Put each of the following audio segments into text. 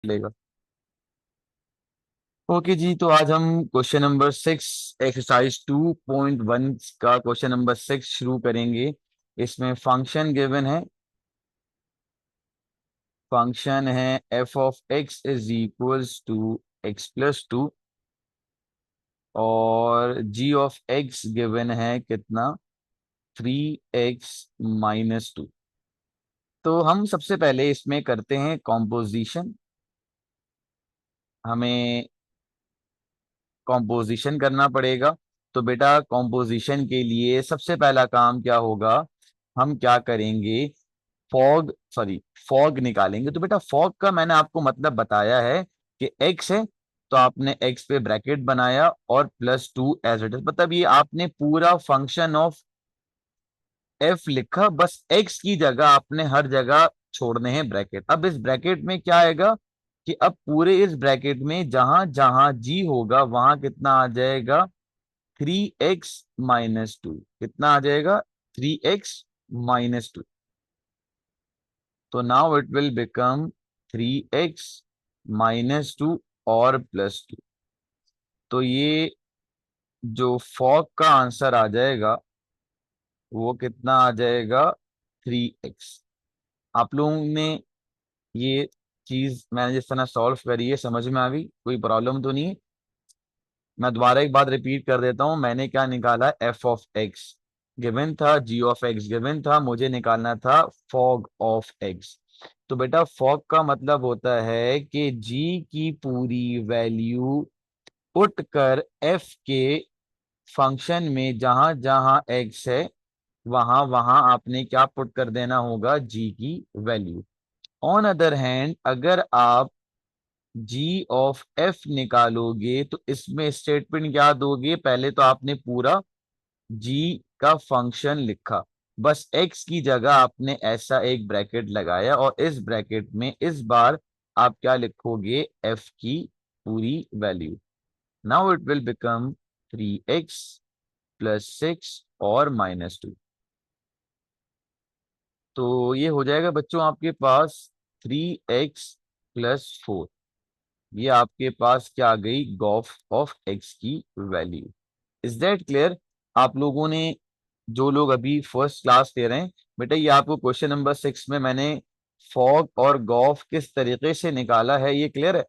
लेगा। ओके जी, तो आज हम क्वेश्चन नंबर 6 एक्सरसाइज 2.1 का क्वेश्चन नंबर 6 शुरू करेंगे। इसमें फंक्शन गिवन है। फंक्शन है F of X is equals to x+2 और जी ऑफ एक्स गिवन है कितना 3x-2। तो हम सबसे पहले इसमें करते हैं कॉम्पोजिशन। हमें कॉम्पोजिशन करना पड़ेगा। तो बेटा कॉम्पोजिशन के लिए सबसे पहला काम क्या होगा, हम क्या करेंगे, फॉग निकालेंगे। तो बेटा फॉग का मैंने आपको मतलब बताया है कि x है, तो आपने x पे ब्रैकेट बनाया और +2 एज इट इज, मतलब ये आपने पूरा फंक्शन ऑफ f लिखा, बस x की जगह आपने हर जगह छोड़ने हैं ब्रैकेट। अब इस ब्रैकेट में क्या आएगा कि अब पूरे इस ब्रैकेट में जहां जहां g होगा वहां कितना आ जाएगा 3x-2। कितना आ जाएगा 3x-2। तो now it will become 3x-2 और +2। तो ये जो फॉग का आंसर आ जाएगा वो कितना आ जाएगा 3x। आप लोगों ने ये चीज मैंने जिस तरह सॉल्व करी है समझ में आ गई, कोई प्रॉब्लम तो नहीं है? मैं दोबारा एक बात रिपीट कर देता हूं। मैंने क्या निकाला, एफ ऑफ एक्स गिवन था, जी ऑफ एक्स गिवन था, मुझे निकालना था फॉग ऑफ एक्स। तो बेटा फॉग का मतलब होता है कि जी की पूरी वैल्यू पुट कर एफ के फंक्शन में जहां जहां एक्स है वहां वहां आपने क्या पुट कर देना होगा, जी की वैल्यू। ऑन अदर हैंड अगर आप जी ऑफ एफ निकालोगे तो इसमें स्टेटमेंट क्या दोगे, पहले तो आपने पूरा जी का फंक्शन लिखा, बस एक्स की जगह आपने ऐसा एक ब्रैकेट लगाया और इस ब्रैकेट में इस बार आप क्या लिखोगे, एफ की पूरी value. Now it will become 3x+6 और -2। तो ये हो जाएगा बच्चों आपके पास 3x+4। ये आपके पास क्या आ गई, गॉफ ऑफ एक्स की वैल्यू। Is that clear? आप लोगों ने, जो लोग अभी फर्स्ट क्लास ले रहे हैं, बेटा ये आपको क्वेश्चन नंबर 6 में मैंने फॉग और गॉफ किस तरीके से निकाला है ये क्लियर है?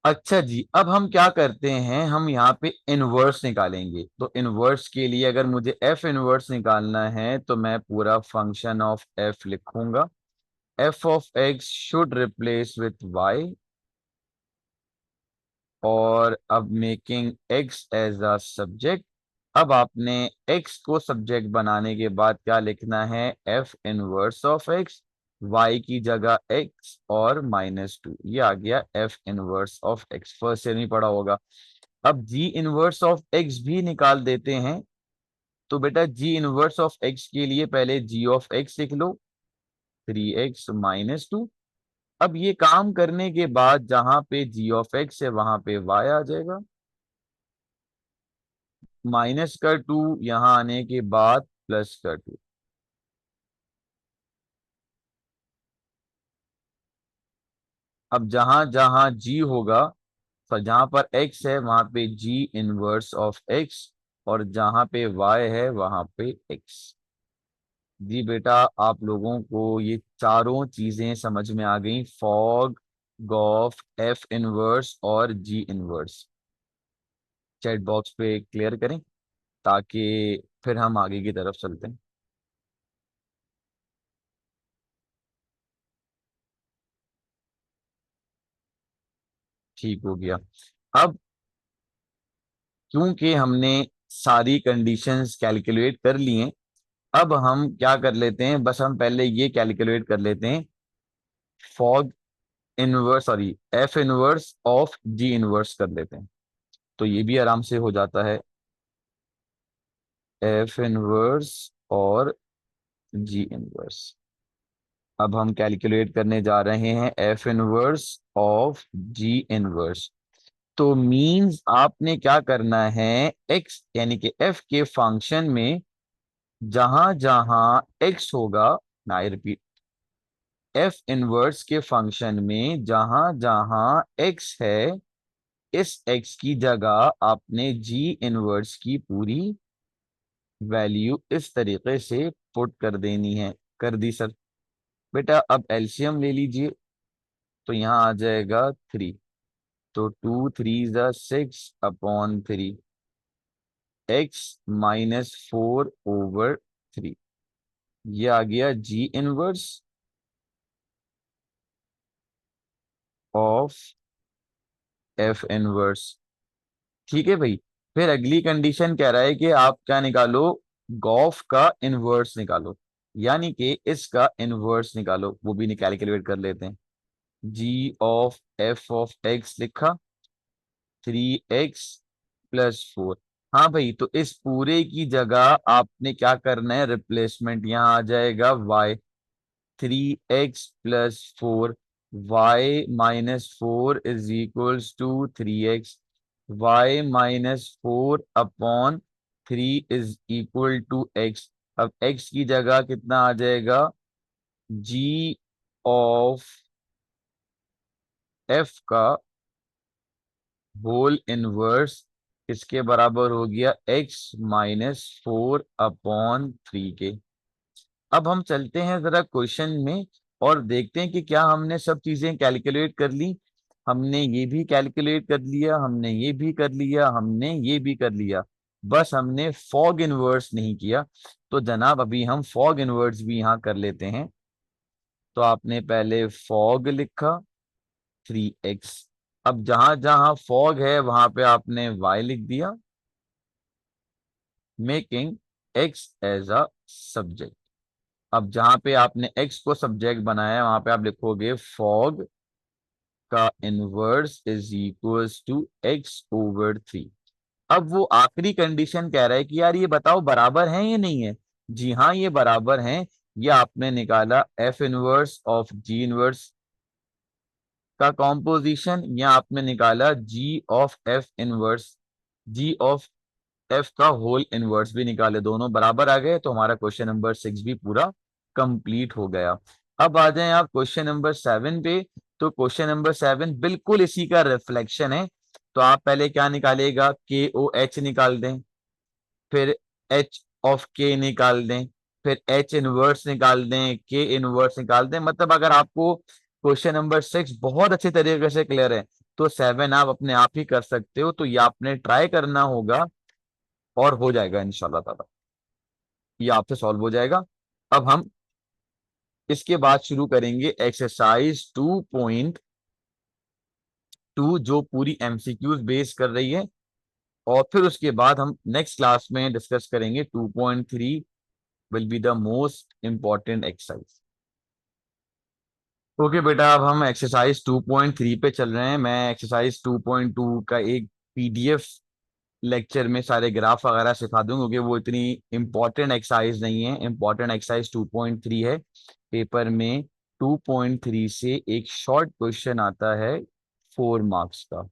अच्छा जी, अब हम क्या करते हैं, हम यहाँ पे इनवर्स निकालेंगे। तो इनवर्स के लिए अगर मुझे एफ इनवर्स निकालना है तो मैं पूरा फंक्शन ऑफ एफ लिखूंगा। F of X should replace with Y और अब making x as a subject. अब आपने x को सब्जेक्ट बनाने के बाद क्या लिखना है, f inverse of x, y की जगह x और -2। ये आ गया f inverse of x, first से नहीं पढ़ा होगा। अब g इनवर्स ऑफ x भी निकाल देते हैं। तो बेटा g इनवर्स ऑफ x के लिए पहले g ऑफ x लिख लो, 3x-2। अब ये काम करने के बाद जहां पे g ऑफ x है वहां पे y आ जाएगा, -2 यहां आने के बाद +2। अब जहां जहां g होगा, तो जहां पर x है वहां पे g इनवर्स ऑफ x और जहां पे y है वहां पे x। जी बेटा, आप लोगों को ये चारों चीजें समझ में आ गई, फॉग, गॉफ, एफ इनवर्स और जी इनवर्स। चैट बॉक्स पे क्लियर करें ताकि फिर हम आगे की तरफ चलते हैं। ठीक हो गया। अब क्योंकि हमने सारी कंडीशंस कैलकुलेट कर ली हैं, अब हम क्या कर लेते हैं, बस हम पहले ये कैलकुलेट कर लेते हैं, fog inverse sorry F inverse of ji inverse कर लेते हैं। तो ये भी आराम से हो जाता है, एफ इनवर्स और जी इनवर्स। अब हम कैलकुलेट करने जा रहे हैं F inverse of ji inverse. तो मींस आपने क्या करना है, एक्स यानी कि एफ के फंक्शन में जहां जहां एक्स होगा, आई रिपीट, एफ इनवर्स के फंक्शन में जहां जहां एक्स है, इस एक्स की जगह आपने जी इनवर्स की पूरी वैल्यू इस तरीके से पुट कर देनी है। कर दी सर। बेटा अब एलसीएम ले लीजिए, तो यहाँ आ जाएगा 3। तो 2 3 ज़ा 6/3, x -4/3, ये आ गया जी इनवर्स ऑफ एफ इनवर्स। ठीक है भाई। फिर अगली कंडीशन कह रहा है कि आप क्या निकालो, गॉफ का इनवर्स निकालो, यानी कि इसका इनवर्स निकालो। वो भी कैलकुलेट कर लेते हैं। g(f(x) लिखा, 3x+4। हाँ भाई, तो इस पूरे की जगह आपने क्या करना है, रिप्लेसमेंट। यहाँ आ जाएगा y, 3x+4, y-4 = 3x, y-4/3 = अब x की जगह कितना आ जाएगा, g(f) का होल इनवर्स इसके बराबर हो गया x-4/3 के। अब हम चलते हैं जरा क्वेश्चन में और देखते हैं कि क्या हमने सब चीजें कैलकुलेट कर ली। हमने ये भी कैलकुलेट कर लिया, हमने ये भी कर लिया, हमने ये भी कर लिया, बस हमने फॉग इनवर्स नहीं किया। तो जनाब अभी हम फॉग इनवर्स भी यहाँ कर लेते हैं। तो आपने पहले फॉग लिखा, 3x। अब जहां जहां फॉग है वहां पे आपने y लिख दिया, making x as a subject. अब जहां पे आपने x को सब्जेक्ट बनाया वहां पे आप लिखोगे फॉग का इनवर्स = x/3। अब वो आखिरी कंडीशन कह रहा है कि यार ये बताओ बराबर है या नहीं है। जी हाँ, ये बराबर हैं। ये आपने निकाला f inverse of g inverse का कॉम्पोजिशन, या आपने निकाला g(f)(f) का होल इनवर्स भी निकाले, दोनों बराबर आ गए। तो हमारा क्वेश्चन नंबर 6 भी पूरा कंप्लीट हो गया। अब आ जाएं आप क्वेश्चन नंबर 7 पे। तो क्वेश्चन नंबर 7 बिल्कुल इसी का रिफ्लेक्शन है। तो आप पहले क्या निकालेगा, के ओ एच निकाल दें, फिर एच ऑफ के निकाल दें, फिर एच इनवर्स निकाल दें, के इनवर्स निकाल दें। मतलब अगर आपको क्वेश्चन नंबर 6 बहुत अच्छे तरीके से क्लियर है, तो 7 आप अपने आप ही कर सकते हो। तो ये आपने ट्राई करना होगा और हो जाएगा इंशाल्लाह ताला, ये आपसे सॉल्व हो जाएगा। अब हम इसके बाद शुरू करेंगे एक्सरसाइज 2.2, जो पूरी एमसीक्यूज बेस कर रही है। और फिर उसके बाद हम नेक्स्ट क्लास में डिस्कस करेंगे 2.3 will be the most important exercise. Okay बेटा, अब हम एक्सरसाइज 2.3 पे चल रहे हैं। मैं एक्सरसाइज 2.2 का एक पीडीएफ लेक्चर में सारे ग्राफ वगैरह सिखा दूं, क्योंकि वो इतनी इंपॉर्टेंट एक्सरसाइज नहीं है। इंपॉर्टेंट एक्सरसाइज 2.3 है। पेपर में 2.3 से एक शॉर्ट क्वेश्चन आता है 4 मार्क्स का।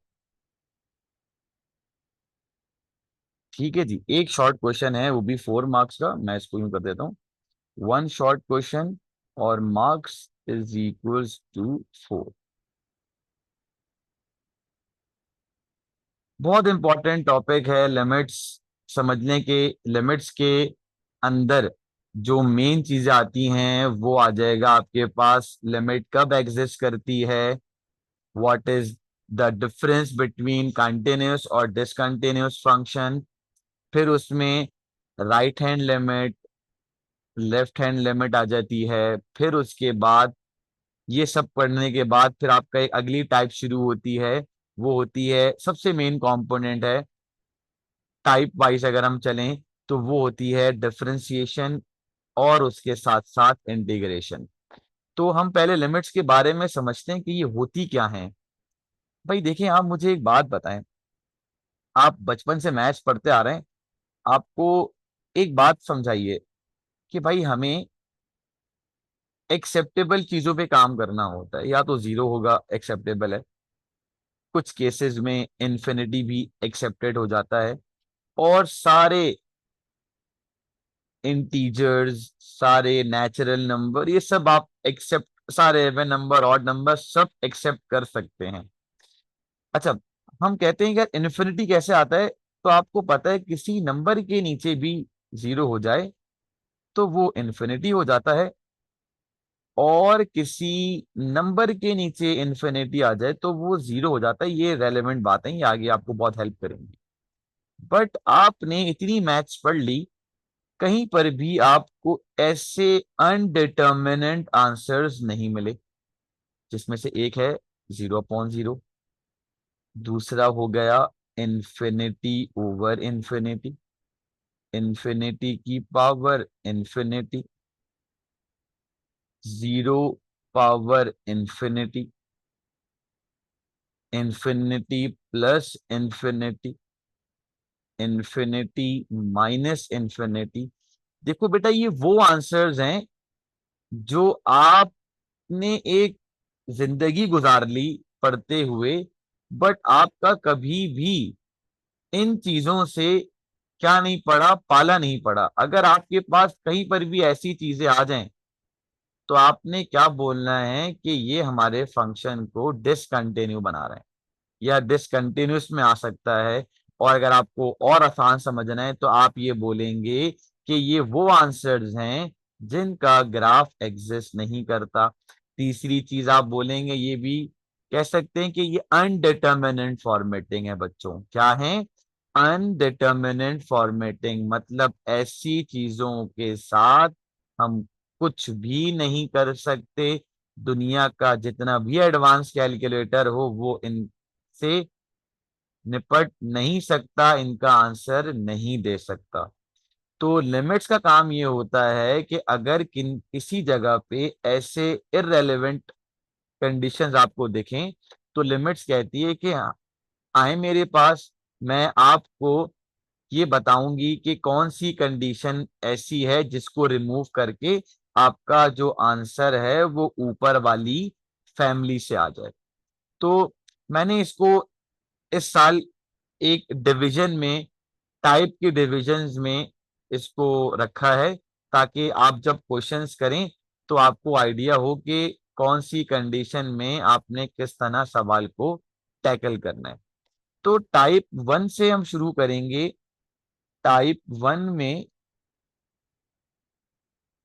ठीक है जी, एक शॉर्ट क्वेश्चन है, वो भी 4 मार्क्स का। मैं इसको यूं कर देता हूँ, 1 शॉर्ट क्वेश्चन और मार्क्स = 4। बहुत इंपॉर्टेंट टॉपिक है लिमिट्स। समझने के लिमिट्स के अंदर जो मेन चीजें आती हैं वो आ जाएगा आपके पास। लिमिट कब एग्जिस्ट करती है, what is the difference between continuous और डिसकंटिन्यूस फंक्शन, फिर उसमें right hand limit, left hand limit आ जाती है। फिर उसके बाद ये सब पढ़ने के बाद फिर आपका एक अगली टाइप शुरू होती है, वो होती है सबसे मेन कंपोनेंट है टाइप वाइज अगर हम चलें, तो वो होती है डिफरेंशिएशन और उसके साथ साथ इंटीग्रेशन। तो हम पहले लिमिट्स के बारे में समझते हैं कि ये होती क्या है। भाई देखिए, आप मुझे एक बात बताएं, आप बचपन से मैथ्स पढ़ते आ रहे हैं, आपको एक बात समझाइए कि भाई हमें एक्सेप्टेबल चीजों पे काम करना होता है। या तो जीरो होगा एक्सेप्टेबल है, कुछ केसेस में इन्फिनिटी भी एक्सेप्टेड हो जाता है, और सारे इंटीजर्स, सारे नेचुरल नंबर, ये सब आप एक्सेप्ट, सारे इवन नंबर, ऑड नंबर सब एक्सेप्ट कर सकते हैं। अच्छा, हम कहते हैं कि यार इन्फिनिटी कैसे आता है, तो आपको पता है किसी नंबर के नीचे भी जीरो हो जाए तो वो इन्फिनिटी हो जाता है, और किसी नंबर के नीचे इन्फिनिटी आ जाए तो वो जीरो हो जाता है। ये रेलेवेंट बात है, ये आगे आपको बहुत हेल्प करेंगी। बट आपने इतनी मैथ्स पढ़ ली, कहीं पर भी आपको ऐसे अनडिटर्मिनेंट आंसर्स नहीं मिले, जिसमें से एक है 0/0, दूसरा हो गया इन्फिनिटी ओवर इन्फिनिटी, इन्फिनिटी की power infinity, 0 power infinity, infinity plus infinity, infinity minus infinity. देखो बेटा, ये वो आंसर्स हैं जो आपने एक जिंदगी गुजार ली पढ़ते हुए, बट आपका कभी भी इन चीजों से क्या नहीं पड़ा, पाला नहीं पड़ा। अगर आपके पास कहीं पर भी ऐसी चीजें आ जाएं तो आपने क्या बोलना है कि ये हमारे फंक्शन को डिसकंटिन्यू बना रहे हैं, या डिसकंटिन्यूस में आ सकता है। और अगर आपको और आसान समझना है तो आप ये बोलेंगे कि ये वो आंसर्स हैं जिनका ग्राफ एग्जिस्ट नहीं करता। तीसरी चीज आप बोलेंगे, ये भी कह सकते हैं कि ये अनडिटर्मिनेंट फॉर्मेटिंग है बच्चों। क्या है? अनडिटर्मिनेंट फॉर्मेटिंग, मतलब ऐसी चीजों के साथ हम कुछ भी नहीं कर सकते। दुनिया का जितना भी एडवांस कैलकुलेटर हो वो इनसे निपट नहीं सकता, इनका आंसर नहीं दे सकता। तो लिमिट्स का काम ये होता है कि अगर किसी जगह पे ऐसे इररेलेवेंट कंडीशंस आपको दिखें तो लिमिट्स कहती है कि हाँ, आए मेरे पास, मैं आपको ये बताऊंगी कि कौन सी कंडीशन ऐसी है जिसको रिमूव करके आपका जो आंसर है वो ऊपर वाली फैमिली से आ जाए। तो मैंने इसको इस साल एक डिवीजन में, टाइप के डिविजन्स में इसको रखा है, ताकि आप जब क्वेश्चंस करें तो आपको आइडिया हो कि कौन सी कंडीशन में आपने किस तरह सवाल को टैकल करना है। तो टाइप 1 से हम शुरू करेंगे। टाइप 1 में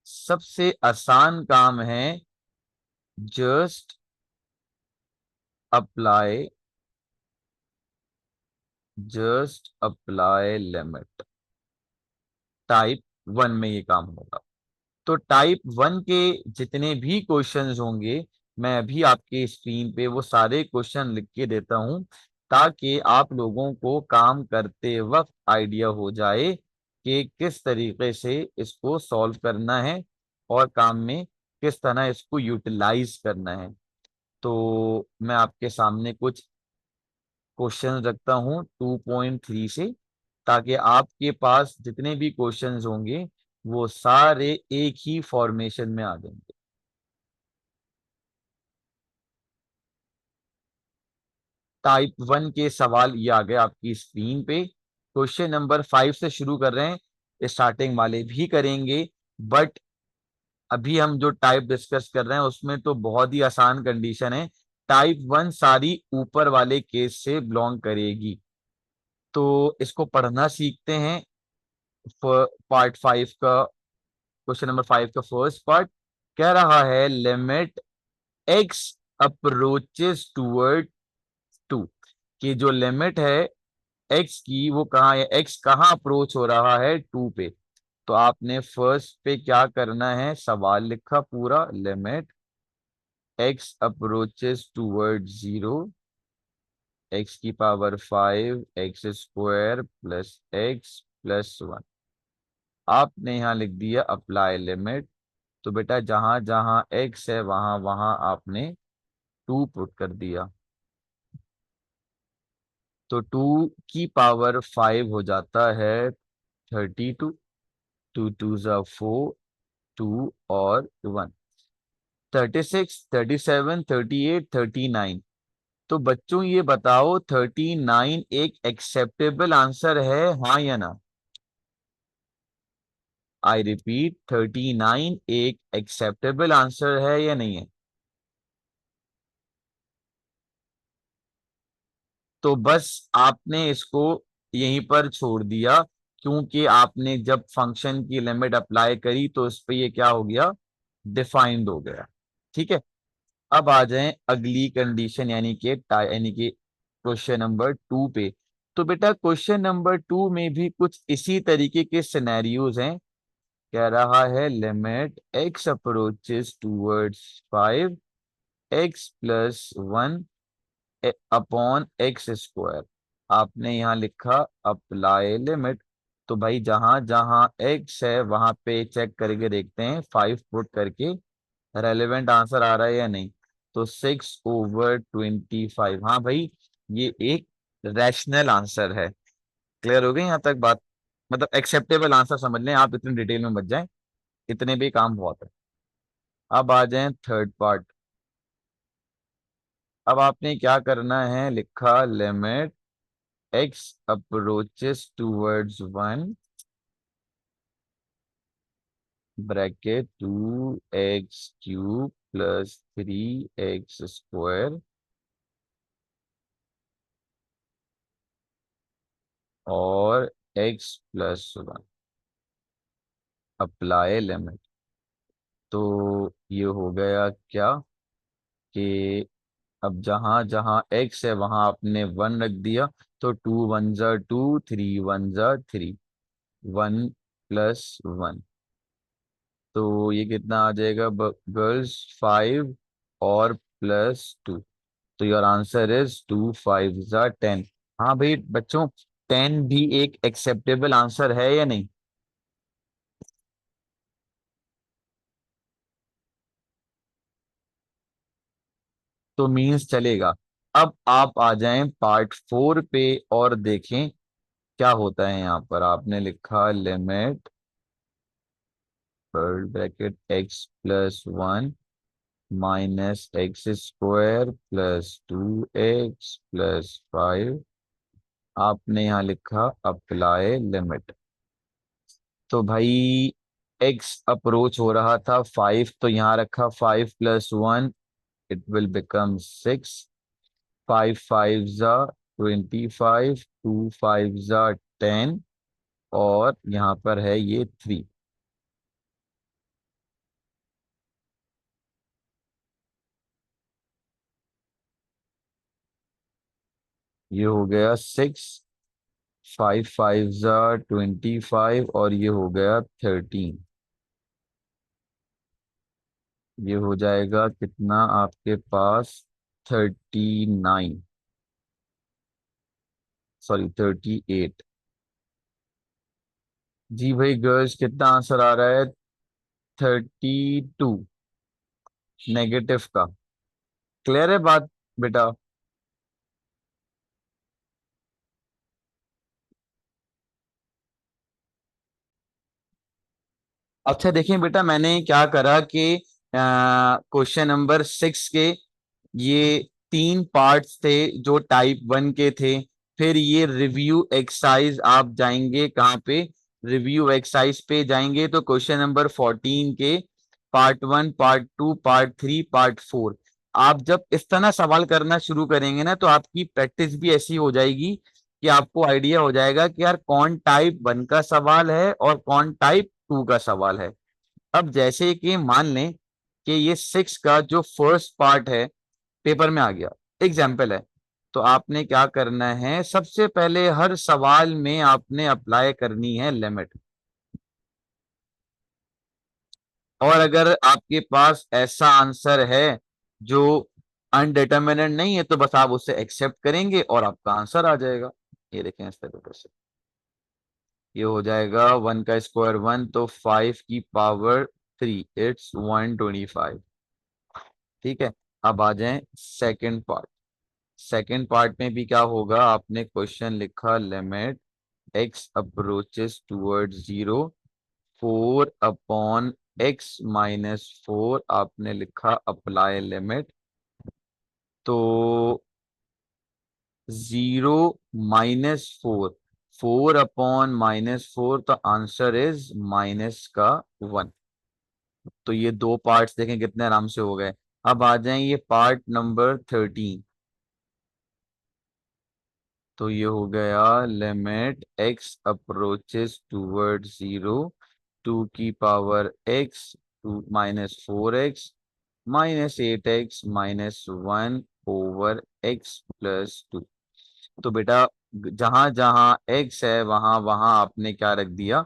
सबसे आसान काम है just apply, just apply limit. Type 1 में ये काम होगा। तो टाइप 1 के जितने भी क्वेश्चंस होंगे, मैं अभी आपके स्क्रीन पे वो सारे क्वेश्चन लिख के देता हूं, ताकि आप लोगों को काम करते वक्त आइडिया हो जाए कि किस तरीके से इसको सॉल्व करना है और काम में किस तरह इसको यूटिलाइज करना है। तो मैं आपके सामने कुछ क्वेश्चन रखता हूं 2.3 से, ताकि आपके पास जितने भी क्वेश्चंस होंगे वो सारे एक ही फॉर्मेशन में आ जाएंगे। टाइप 1 के सवाल ये आ गए आपकी स्क्रीन पे। क्वेश्चन नंबर 5 से शुरू कर रहे हैं, स्टार्टिंग वाले भी करेंगे, बट अभी हम जो टाइप डिस्कस कर रहे हैं उसमें तो बहुत ही आसान कंडीशन है। टाइप 1 सारी ऊपर वाले केस से बिलोंग करेगी। तो इसको पढ़ना सीखते हैं। पार्ट 5 का, क्वेश्चन नंबर 5 का फर्स्ट पार्ट कह रहा है लिमिट एक्स अप्रोचेस टूवर्ड 2, कि जो लिमिट है एक्स की वो कहाँ है, एक्स कहाँ अप्रोच हो रहा है 2 पे। तो आपने फर्स्ट पे क्या करना है, सवाल लिखा पूरा, limit X approaches toward 0, X की power 5 X square plus X plus 1। आपने यहाँ लिख दिया अप्लाई लिमिट। तो बेटा जहां जहां एक्स है वहां वहां आपने 2 पुट कर दिया। तो 2 की पावर 5 हो जाता है 32, 2 2 4, 2 और 1, 36, 37, 38, 39। तो बच्चों ये बताओ 39 एक एक्सेप्टेबल आंसर है, हाँ या ना? आई रिपीट 39 एक एक्सेप्टेबल आंसर है या नहीं है? तो बस आपने इसको यहीं पर छोड़ दिया, क्योंकि आपने जब फंक्शन की लिमिट अप्लाई करी तो इस पे ये क्या हो गया, डिफाइंड हो गया। ठीक है। अब आ जाएं अगली कंडीशन, यानी कि क्वेश्चन नंबर 2 पे। तो बेटा क्वेश्चन नंबर 2 में भी कुछ इसी तरीके के सिनेरियोज हैं। कह रहा है limit x approaches towards 5 x plus 1 upon x square. आपने यहाँ लिखा अप्लाई लिमिट। तो भाई जहां जहां एक्स है वहां पे चेक करके देखते हैं, 5 पुट करके रेलेवेंट आंसर आ रहा है या नहीं। तो 6/25। हाँ भाई, ये एक रैशनल आंसर है। क्लियर हो गई यहाँ तक बात? मतलब एक्सेप्टेबल आंसर समझ लें, आप इतनी डिटेल में मत जाएं, इतने भी काम बहुत है। अब आ जाएं थर्ड पार्ट। अब आपने क्या करना है, लिखा limit x approaches towards 1 bracket 2x³ plus 3x² और x प्लस 1 अप्लाई लिमिट। तो ये हो गया क्या कि अब जहां जहां x है वहां आपने 1 रख दिया। तो 2 1 ज़ा 2, 3 1 ज़ा 3, 1 प्लस 1। तो ये कितना आ जाएगा गर्ल्स, 5 और +2। तो योर आंसर इज 2 5 ज़ा 10। हाँ भाई बच्चों, 10 भी एक एक्सेप्टेबल आंसर है या नहीं? तो मीन्स चलेगा। अब आप आ जाएं पार्ट 4 पे और देखें क्या होता है। यहाँ पर आपने लिखा limit bracket x+1 -x² +2x+5। आपने यहाँ लिखा अप्लाई लिमिट। तो भाई x अप्रोच हो रहा था 5, तो यहाँ रखा 5 + 1, इट विल बिकम 6। 5 5 ज़ा 25, 2 5 ज़ा 10 और यहाँ पर है ये 3। ये हो गया 6। 5 5 ज़ा 25 और ये हो गया 13। ये हो जाएगा कितना आपके पास, 39, सॉरी 38। जी भाई गर्ल्स, कितना आंसर आ रहा है? 32 नेगेटिव का। क्लियर है बात बेटा? अच्छा देखिए बेटा, मैंने क्या करा कि क्वेश्चन नंबर 6 के ये 3 पार्ट्स थे जो टाइप 1 के थे। फिर ये रिव्यू एक्सरसाइज आप जाएंगे कहाँ पे, रिव्यू एक्सरसाइज पे जाएंगे तो क्वेश्चन नंबर 14 के पार्ट 1 पार्ट 2 पार्ट 3 पार्ट 4। आप जब इस तरह सवाल करना शुरू करेंगे ना तो आपकी प्रैक्टिस भी ऐसी हो जाएगी कि आपको आइडिया हो जाएगा कि यार कौन टाइप 1 का सवाल है और कौन टाइप 2 का सवाल है। अब जैसे कि मान लें कि ये 6 का जो फर्स्ट पार्ट है पेपर में आ गया, एग्जाम्पल है। तो आपने क्या करना है, सबसे पहले हर सवाल में आपने अप्लाई करनी है लिमिट। और अगर आपके पास ऐसा आंसर है जो अनडिटर्मिनेट नहीं है तो बस आप उसे एक्सेप्ट करेंगे और आपका आंसर आ जाएगा। ये देखें इस तरीके से, ये हो जाएगा 1 का स्क्वायर 1, तो 5 की पावर 3, इट्स 125। ठीक है। अब आ जाएं सेकंड पार्ट। सेकंड पार्ट में भी क्या होगा, आपने क्वेश्चन लिखा limit x approaches toward 0 4/x - 4। आपने लिखा अप्लाई लिमिट। तो 0 - 4, 4 अपॉन -4, तो आंसर इज -1। तो ये दो पार्ट्स देखें कितने आराम से हो गए। अब आ जाए ये पार्ट नंबर 13। तो ये हो गया लिमिट x अप्रोचेस टूवर्ड 0, 2 की power x to -4x -8x -1/x+2। तो बेटा जहां जहां x है वहां वहां आपने क्या रख दिया,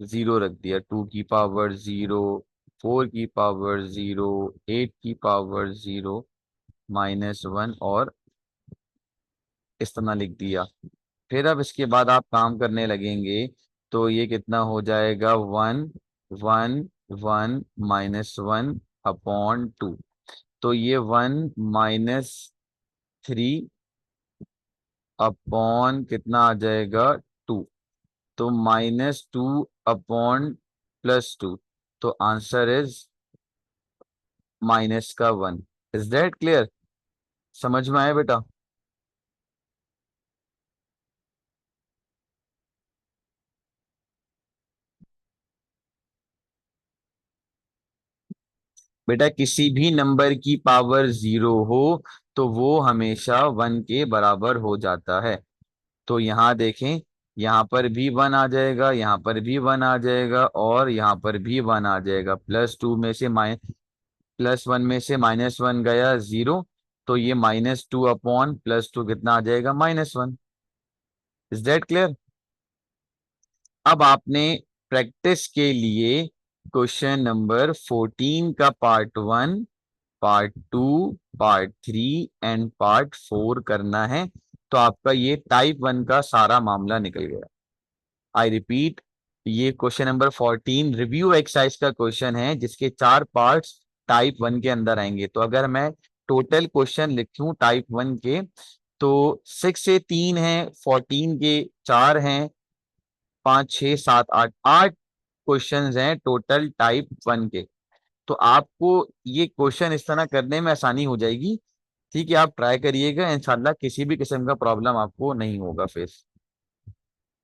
0 रख दिया। 2 की पावर 0, 4 की पावर 0, 8 की पावर 0, -1 और इस तरह लिख दिया। फिर अब इसके बाद आप काम करने लगेंगे तो ये कितना हो जाएगा, 1 1 1 -1 अपॉन 2। तो ये 1 - 3 अपॉन कितना आ जाएगा, 2। तो -2 अपॉन +2। तो answer is -1। Is that clear? समझ में आया बेटा? बेटा किसी भी नंबर की पावर 0 हो तो वो हमेशा 1 के बराबर हो जाता है। तो यहाँ देखें, यहाँ पर भी 1 आ जाएगा, यहाँ पर भी 1 आ जाएगा और यहाँ पर भी 1 आ जाएगा। +1 में से -1 गया 0। तो ये -2 अपॉन +2 कितना आ जाएगा, -1। Is that clear? अब आपने प्रैक्टिस के लिए क्वेश्चन नंबर 14 का part 1, part 2, part 3 and part 4 करना है। तो आपका ये टाइप 1 का सारा मामला निकल गया। आई रिपीट, ये क्वेश्चन नंबर 14 रिव्यू एक्सरसाइज का क्वेश्चन है जिसके 4 पार्ट्स टाइप 1 के अंदर आएंगे। तो अगर मैं टोटल क्वेश्चन लिखूं टाइप 1 के, तो 6 से 3 है, 14 के 4 हैं, 5 6 7 8 क्वेश्चंस हैं टोटल टाइप 1 के। तो आपको ये क्वेश्चन इस तरह करने में आसानी हो जाएगी। ठीक है, आप ट्राई करिएगा, इंशाल्लाह किसी भी किस्म का प्रॉब्लम आपको नहीं होगा फेस।